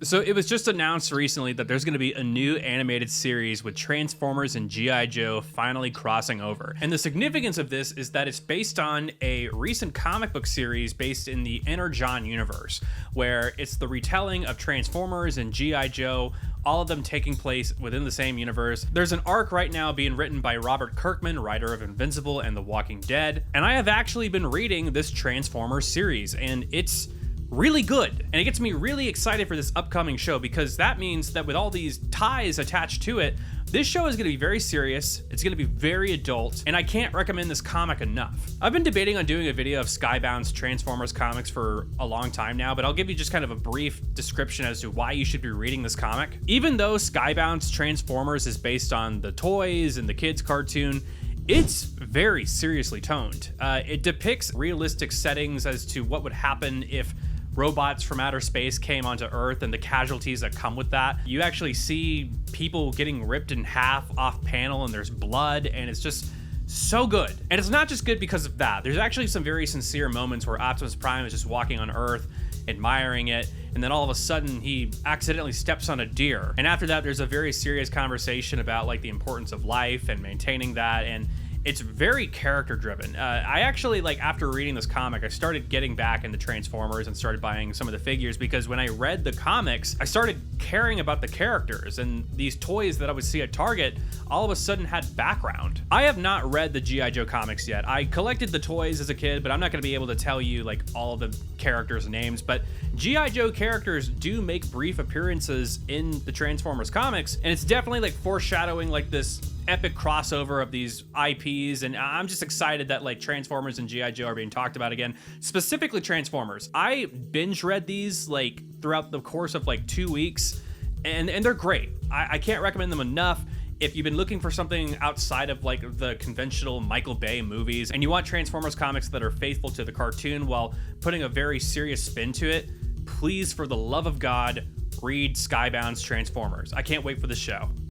So it was just announced recently that there's going to be a new animated series with Transformers and G.I. Joe finally crossing over. And the significance of this is that it's based on a recent comic book series based in the Energon universe, where it's the retelling of Transformers and G.I. Joe, all of them taking place within the same universe. There's an arc right now being written by Robert Kirkman, writer of Invincible and The Walking Dead. And I have actually been reading this Transformers series, and it's really good. And it gets me really excited for this upcoming show, because that means that with all these ties attached to it, this show is going to be very serious, it's going to be very adult, and I can't recommend this comic enough. I've been debating on doing a video of Skybound's Transformers comics for a long time now, but I'll give you just kind of a brief description as to why you should be reading this comic. Even though Skybound's Transformers is based on the toys and the kids' cartoon, it's very seriously toned. It depicts realistic settings as to what would happen if robots from outer space came onto Earth and the casualties that come with that. You actually see people getting ripped in half off panel, and there's blood, and it's just so good. And it's not just good because of that. There's actually some very sincere moments where Optimus Prime is just walking on Earth, admiring it, and then all of a sudden he accidentally steps on a deer. And after that, there's a very serious conversation about like the importance of life and maintaining that, and it's very character driven. I actually, like, after reading this comic, I started getting back into Transformers and started buying some of the figures, because when I read the comics, I started caring about the characters, and these toys that I would see at Target all of a sudden had background. I have not read the G.I. Joe comics yet. I collected the toys as a kid, but I'm not going to be able to tell you like all of the characters' names, but G.I. Joe characters do make brief appearances in the Transformers comics, and it's definitely like foreshadowing like this epic crossover of these IPs, and I'm just excited that like Transformers and G.I. Joe are being talked about again. Specifically Transformers. I binge read these like throughout the course of like 2 weeks, and they're great. I can't recommend them enough. If you've been looking for something outside of like the conventional Michael Bay movies, and you want Transformers comics that are faithful to the cartoon while putting a very serious spin to it, please, for the love of God, read Skybound's Transformers. I can't wait for the show.